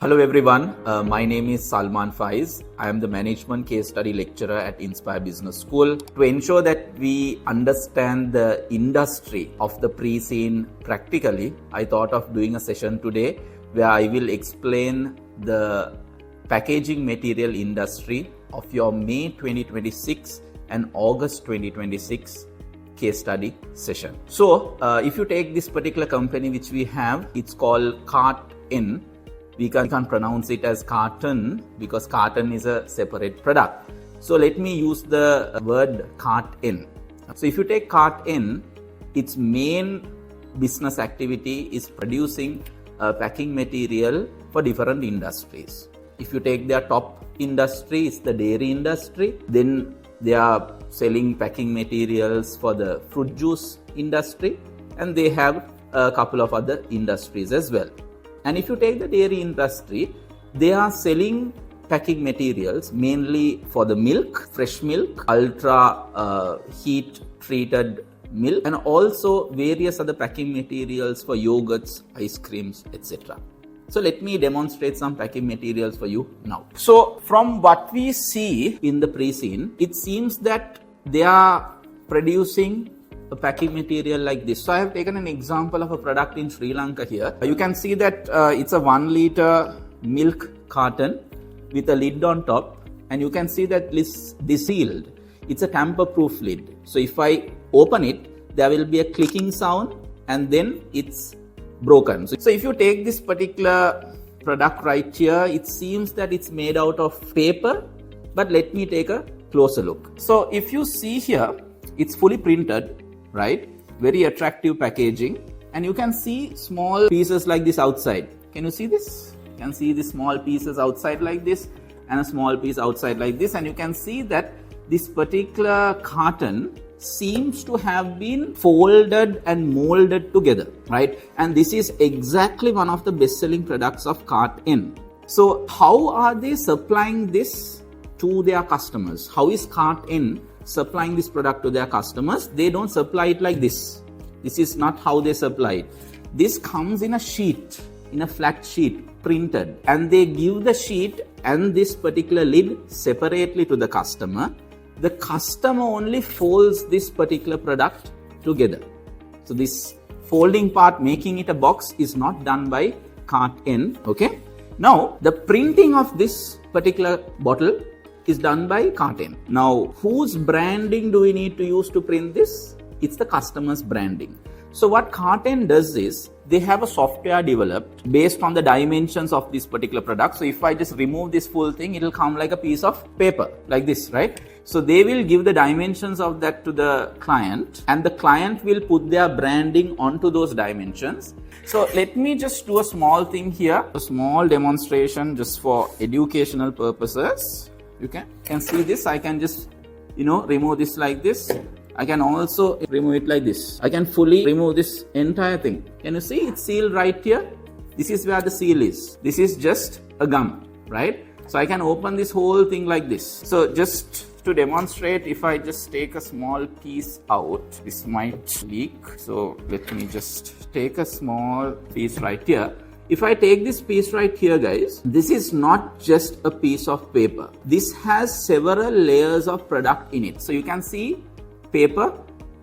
Hello everyone, my name is Salman Faiz. I am the Management Case Study Lecturer at Inspire Business School. To ensure that we understand the industry of the pre-scene practically, I thought of doing a session today where I will explain the packaging material industry of your May 2026 and August 2026 case study session. So if you take this particular company which we have, it's called Carton. We can't pronounce it as carton because carton is a separate product. So let me use the word Carton. So if you take Carton, its main business activity is producing packing material for different industries. If you take their top industry, it's the dairy industry. Then they are selling packing materials for the fruit juice industry, and they have a couple of other industries as well. And if you take the dairy industry, they are selling packing materials mainly for the milk, fresh milk, ultra heat treated milk, and also various other packing materials for yogurts, ice creams, etc. So let me demonstrate some packing materials for you now. So from what we see in the pre-scene, it seems that they are producing a packing material like this. So I have taken an example of a product in Sri Lanka here. You can see that it's a 1 liter milk carton with a lid on top, and you can see that this sealed. It's a tamper-proof lid. So if I open it, there will be a clicking sound and then it's broken. So if you take this particular product right here, it seems that it's made out of paper, but let me take a closer look. So if you see here, it's fully printed, right? Very attractive packaging, and you can see small pieces like this outside. Can you see this? You can see the small pieces outside like this and a small piece outside like this, and you can see that this particular carton seems to have been folded and molded together, right? And this is exactly one of the best-selling products of Carton. So how are they supplying this to their customers? How is Carton supplying this product to their customers? They don't supply it like this. This is not how they supply it. This comes in a sheet, in a flat sheet, printed, and they give the sheet and this particular lid separately to the customer. The customer only folds this particular product together. So this folding part, making it a box, is not done by Carton. Okay. Now the printing of this particular bottle is done by Carton. Now whose branding do we need to use to print this? It's the customer's branding. So what Carton does is, they have a software developed based on the dimensions of this particular product. So if I just remove this full thing, it will come like a piece of paper like this, right? So they will give the dimensions of that to the client, and the client will put their branding onto those dimensions. So let me just do a small thing here, a small demonstration just for educational purposes. You can see this. I can just, remove this like this. I can also remove it like this. I can fully remove this entire thing. Can you see? It's sealed right here. This is where the seal is. This is just a gum, right? So I can open this whole thing like this. So just to demonstrate, if I just take a small piece out, this might leak. So let me just take a small piece right here. If I take this piece right here, guys, this is not just a piece of paper. This has several layers of product in it. So you can see paper,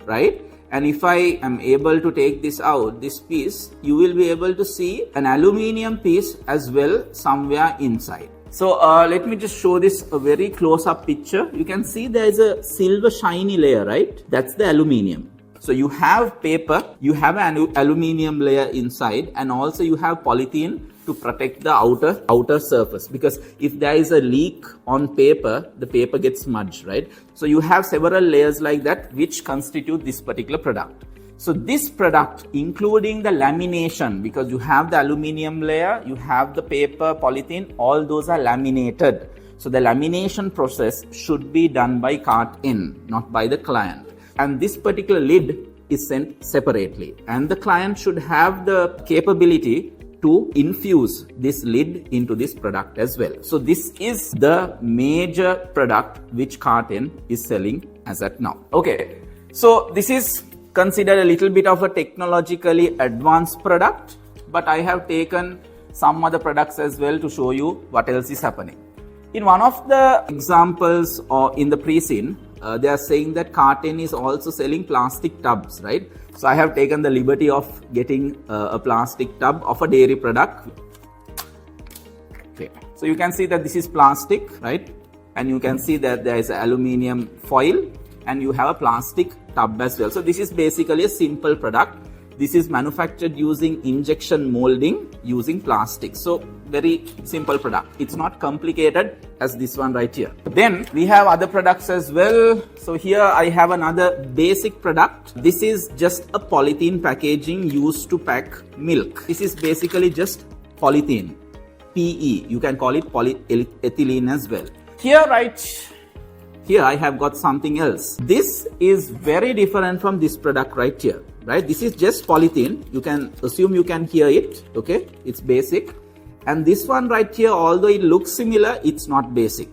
right? And if I am able to take this out, this piece, you will be able to see an aluminium piece as well somewhere inside. So let me just show this a very close-up picture. You can see there is a silver shiny layer, right? That's the aluminium. So you have paper, you have an aluminium layer inside, and also you have polythene to protect the outer surface, because if there is a leak on paper, the paper gets smudged, right? So you have several layers like that which constitute this particular product. So this product, including the lamination, because you have the aluminium layer, you have the paper, polythene, all those are laminated. So the lamination process should be done by Carton, not by the client. And this particular lid is sent separately, and the client should have the capability to infuse this lid into this product as well. So this is the major product which Carton is selling as at now. Okay, so this is considered a little bit of a technologically advanced product, but I have taken some other products as well to show you what else is happening. In one of the examples or in the pre-scene, they are saying that Carten is also selling plastic tubs, right? So I have taken the liberty of getting a plastic tub of a dairy product. Okay. So you can see that this is plastic, right? And you can see that there is aluminium foil and you have a plastic tub as well. So this is basically a simple product. This is manufactured using injection molding using plastic. So very simple product. It's not complicated as this one right here. Then we have other products as well. So here I have another basic product. This is just a polythene packaging used to pack milk. This is basically just polythene, PE. You can call it polyethylene as well. Here I have got something else. This is very different from this product right here, right? This is just polythene. You can assume you can hear it, okay? It's basic. And this one right here, although it looks similar, it's not basic.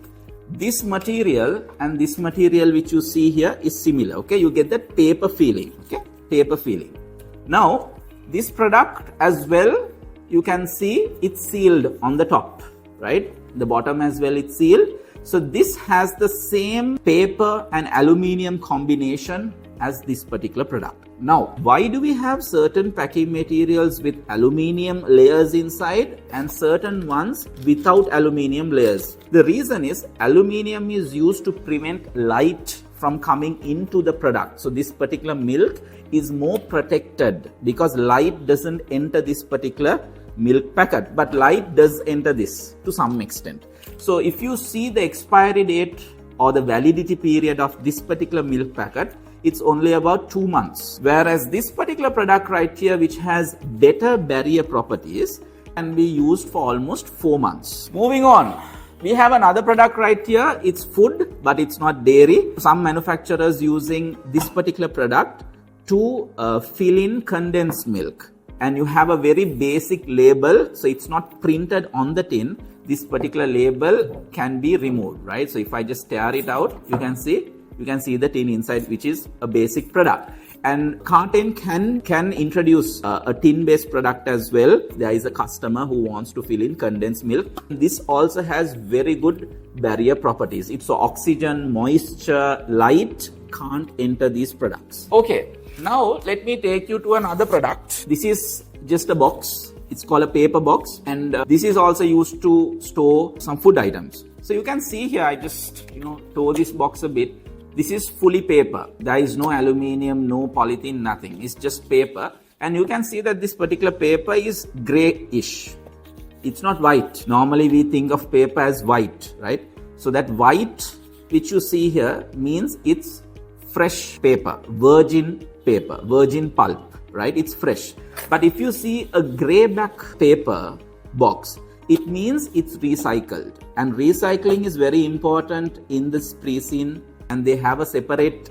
This material and this material which you see here is similar, okay? You get that paper feeling, okay? Paper feeling. Now, this product as well, you can see it's sealed on the top, right? The bottom as well, it's sealed. So this has the same paper and aluminium combination as this particular product. Now, why do we have certain packing materials with aluminium layers inside and certain ones without aluminium layers? The reason is aluminium is used to prevent light from coming into the product. So this particular milk is more protected because light doesn't enter this particular milk packet, but light does enter this to some extent. So if you see the expiry date or the validity period of this particular milk packet, it's only about 2 months. Whereas this particular product right here, which has better barrier properties, can be used for almost 4 months. Moving on, we have another product right here. It's food, but it's not dairy. Some manufacturers using this particular product to fill in condensed milk. And you have a very basic label, so it's not printed on the tin. This particular label can be removed, right? So if I just tear it out, you can see the tin inside, which is a basic product. And Carten can introduce a tin-based product as well. There is a customer who wants to fill in condensed milk. This also has very good barrier properties. It's so oxygen, moisture, light can't enter these products. Okay, now let me take you to another product. This is just a box. It's called a paper box, and this is also used to store some food items. So you can see here, I just tore this box a bit. This is fully paper. There is no aluminium, no polythene, nothing. It's just paper. And you can see that this particular paper is grayish. It's not white. Normally we think of paper as white, right? So that white which you see here means it's fresh paper, virgin pulp, right? It's fresh. But if you see a grey back paper box, it means it's recycled. And recycling is very important in this pre-scene. And they have a separate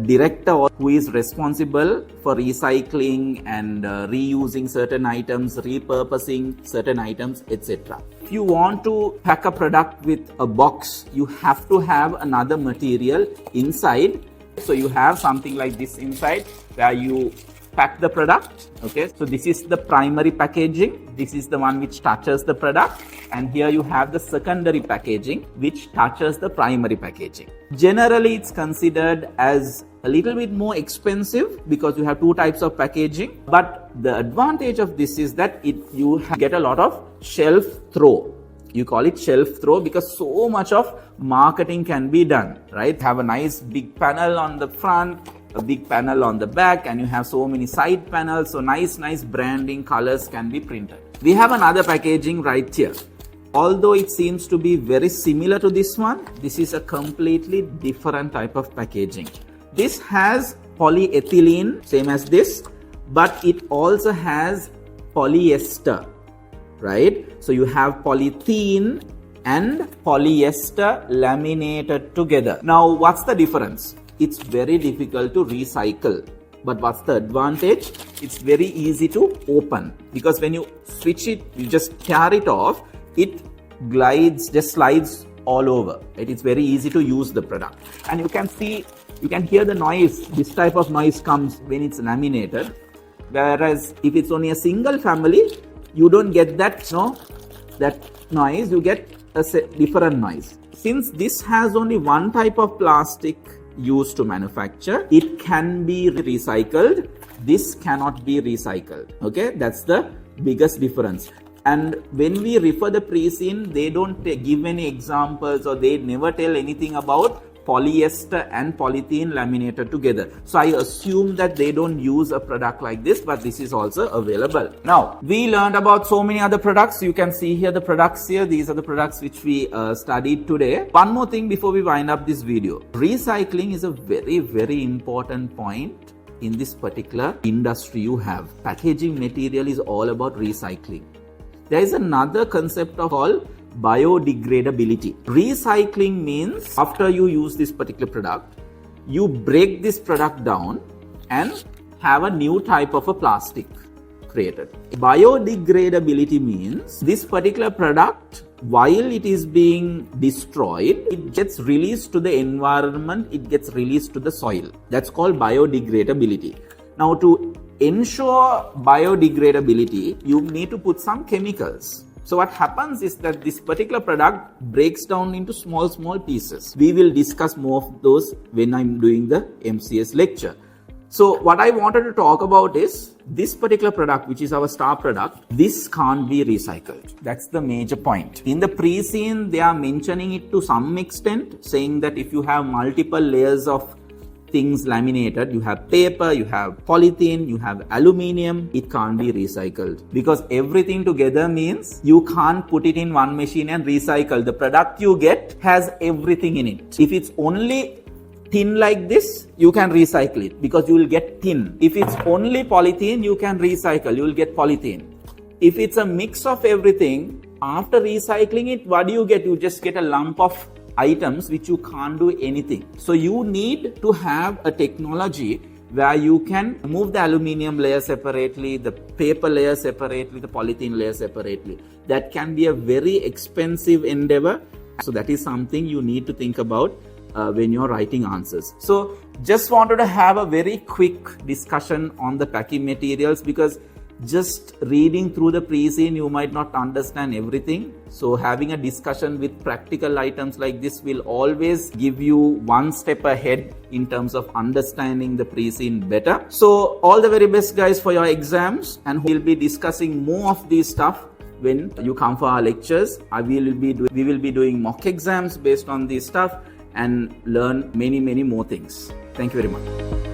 director who is responsible for recycling and reusing certain items, repurposing certain items, etc. If you want to pack a product with a box, you have to have another material inside. So you have something like this inside where you pack the product. Okay, so this is the primary packaging. This is the one which touches the product. And here you have the secondary packaging which touches the primary packaging. Generally, it's considered as a little bit more expensive because you have two types of packaging. But the advantage of this is that you get a lot of shelf throw. You call it shelf throw because so much of marketing can be done, right? Have a nice big panel on the front, a big panel on the back, and you have so many side panels. So nice branding, colors can be printed. We have another packaging right here. Although it seems to be very similar to this one, this is a completely different type of packaging. This has polyethylene, same as this, but it also has polyester, right? So you have polythene and polyester laminated together. Now, what's the difference? It's very difficult to recycle. But what's the advantage? It's very easy to open because when you switch it, you just tear it off, it slides all over. Right? It's very easy to use the product. And you can hear the noise. This type of noise comes when it's laminated. Whereas if it's only a single family, you don't get that, that noise, you get a different noise. Since this has only one type of plastic used to manufacture, it can be recycled. This cannot be recycled. Okay, that's the biggest difference. And when we refer the pre-seen, they don't give any examples, or they never tell anything about polyester and polythene laminated together. So I assume that they don't use a product like this, but this is also available. Now, we learned about so many other products. You can see here the products here. These are the products which we studied today. One more thing before we wind up this video. Recycling is a very, very important point in this particular industry you have. Packaging material is all about recycling. There is another concept called biodegradability. Recycling means after you use this particular product, you break this product down and have a new type of a plastic created. Biodegradability means this particular product, while it is being destroyed, it gets released to the environment, it gets released to the soil. That's called biodegradability. Now, to ensure biodegradability, you need to put some chemicals. So what happens is that this particular product breaks down into small pieces. We will discuss more of those when I'm doing the MCS lecture. So what I wanted to talk about is this particular product, which is our star product, this can't be recycled. That's the major point. In the pre-seen, they are mentioning it to some extent, saying that if you have multiple layers of things laminated, you have paper, you have polythene, you have aluminium, it can't be recycled, because everything together means you can't put it in one machine and recycle. The product you get has everything in it. If it's only tin like this, you can recycle it because you will get tin. If it's only polythene, you can recycle, you will get polythene. If it's a mix of everything, after recycling it, what do you get? You just get a lump of items which you can't do anything. So you need to have a technology where you can remove the aluminium layer separately, the paper layer separately, the polythene layer separately. That can be a very expensive endeavor. So that is something you need to think about when you're writing answers. So just wanted to have a very quick discussion on the packing materials, because just reading through the pre-seen, you might not understand everything. So having a discussion with practical items like this will always give you one step ahead in terms of understanding the pre-seen better. So all the very best, guys, for your exams, and we'll be discussing more of this stuff when you come for our lectures. We will be doing mock exams based on this stuff and learn many more things. Thank you very much.